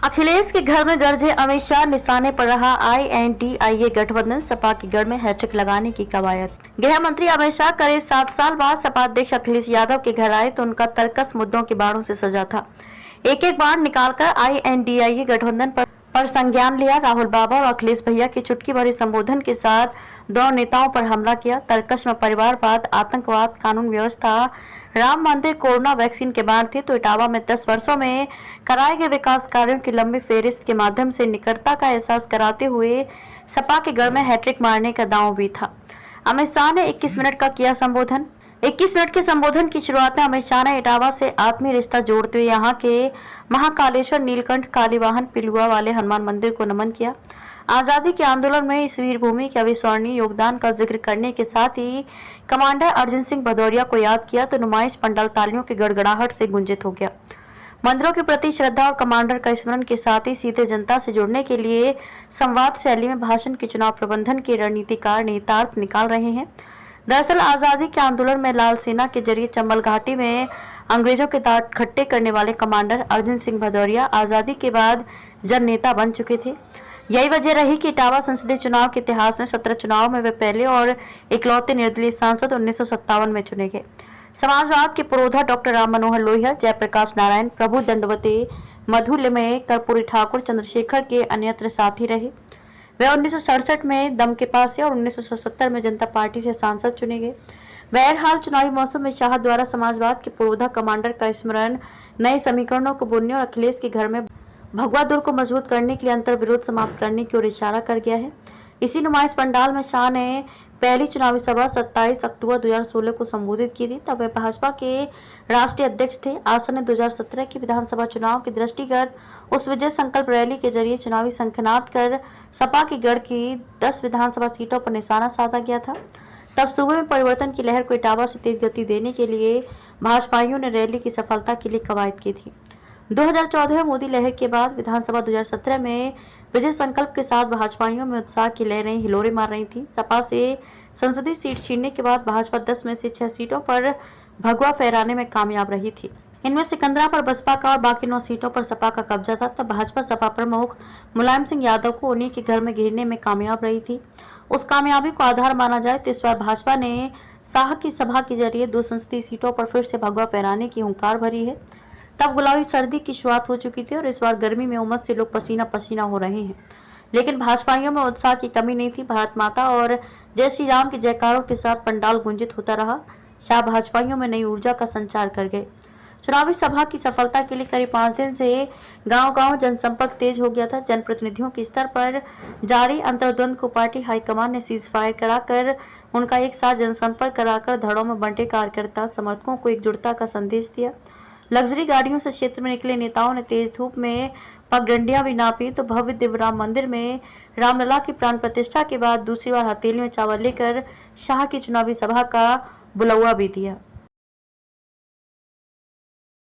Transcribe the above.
अखिलेश के घर में गरजे अमित शाह, निशाने पर रहा INDIA गठबंधन, सपा के गढ़ में हैट्रिक लगाने की कवायद। गृह मंत्री अमित शाह करीब 7 साल बाद सपा अध्यक्ष अखिलेश यादव के घर आए तो उनका तरकस मुद्दों के बाणों से सजा था। एक एक बाण निकालकर INDIA गठबंधन पर संज्ञान लिया। राहुल बाबा और अखिलेश भैया की चुटकी भरे संबोधन के साथ दोनों नेताओं पर हमला किया। तरकस में परिवारवाद, आतंकवाद, कानून व्यवस्था, राम मंदिर, कोरोना वैक्सीन के बाण थे तो इटावा में 10 वर्षों में कराए गए विकास कार्यों की लंबी फेहरिस्त के माध्यम से निकटता का एहसास कराते हुए सपा के गढ़ में हैट्रिक मारने का दांव भी था। अमित शाह ने 21 मिनट का किया संबोधन। 21 मिनट के संबोधन की शुरुआत में अमित शाह ने इटावा से आत्मीय रिश्ता जोड़ते हुए यहाँ के महाकालेश्वर, नीलकंठ, कालीवाहन, पिलुआ वाले हनुमान मंदिर को नमन किया। आजादी के आंदोलन में इस वीर भूमि के अविस्मरणीय योगदान का जिक्र करने के साथ ही कमांडर अर्जुन सिंह भदौरिया को याद किया तो नुमाइश पंडाल तालियों की गड़गड़ाहट से गुंजित हो गया। मंदिरों के प्रति श्रद्धा और कमांडर का स्मरण के साथ ही सीधे जनता से जुड़ने के लिए संवाद शैली में भाषण के चुनाव प्रबंधन के रणनीतिकार निहितार्थ निकाल रहे हैं। दरअसल आजादी के आंदोलन में लाल सेना के जरिए चंबल घाटी में अंग्रेजों के दांत खट्टे करने वाले कमांडर अर्जुन सिंह भदौरिया आजादी के बाद जन नेता बन चुके थे। यही वजह रही कि इटावा संसदीय चुनाव के इतिहास में 17 चुनाव में वे पहले और इकलौते निर्दलीय सांसद 1957 में चुने गए। समाजवाद के पुरोधा डॉक्टर राम मनोहर लोहिया, जयप्रकाश नारायण, प्रभु दंडवते, मधु लिमये, कर्पूरी ठाकुर, चंद्रशेखर के अन्यत्र साथी रहे। वे 1967 में दम के पास से और 1977 में जनता पार्टी से सांसद चुने गए। बहरहाल चुनावी मौसम में शाह द्वारा समाजवाद के पुरोधा कमांडर का स्मरण, नए समीकरणों को बुनने और अखिलेश के घर में भगवा दुर्ग को मजबूत करने के लिए अंतर विरोध समाप्त करने की ओर इशारा कर गया है। इसी नुमाइश पंडाल में शाह ने पहली चुनावी सभा 27 अक्टूबर 2016 को संबोधित की थी। तब वे भाजपा के राष्ट्रीय अध्यक्ष थे। आसन्न 2017 के विधानसभा चुनाव के दृष्टिगत उस विजय संकल्प रैली के जरिए चुनावी शंखनाद कर सपा की गढ़ की 10 विधानसभा सीटों पर निशाना साधा गया था। तब सूबे में परिवर्तन की लहर को इटावा से तेज गति देने के लिए भाजपाइयों ने रैली की सफलता के लिए कवायद की थी। 2014 में मोदी लहर के बाद विधानसभा 2017 में विजय संकल्प के साथ भाजपाइयों में उत्साह की लहरें हिलोरे मार रही थी। सपा से संसदीय सीट छीनने के बाद भाजपा 10 में से 6 सीटों पर भगवा फहराने में कामयाब रही थी। इनमें सिकंदरा पर बसपा का और बाकी 9 सीटों पर सपा का कब्जा था। तब भाजपा सपा प्रमुख मुलायम सिंह यादव को उन्हीं के घर में घेरने में कामयाब रही थी। उस कामयाबी को आधार माना जाए तो इस बार भाजपा ने शाह की सभा के जरिए 2 संसदीय सीटों पर फिर से भगवा फहराने की हुंकार भरी है। तब गुलाबी सर्दी की शुरुआत हो चुकी थी और इस बार गर्मी में उमस से लोग पसीना पसीना हो रहे हैं, लेकिन भाजपाइयों में उत्साह की कमी नहीं थी। भारत माता और जय श्री राम के जयकारों के साथ पंडाल गुंजित होता रहा। शाह भाजपाइयों में नई ऊर्जा का संचार कर गए। चुनावी सभा की सफलता के लिए करीब 5 दिन से गांव-गांव जनसंपर्क तेज हो गया था। जनप्रतिनिधियों के स्तर पर जारी अंतर्द्वंद को पार्टी हाईकमान ने सीज फायर कराकर उनका एक साथ जनसंपर्क कराकर धड़ों में बंटे कार्यकर्ता समर्थकों को एकजुटता का संदेश दिया। लग्जरी गाड़ियों से क्षेत्र में निकले नेताओं ने तेज धूप में पगडंडियां भी नापी तो भव्य दिव्य राम मंदिर में रामलला की प्राण प्रतिष्ठा के बाद दूसरी बार हथेली में चावल लेकर शाह की चुनावी सभा का बुलौआ भी दिया।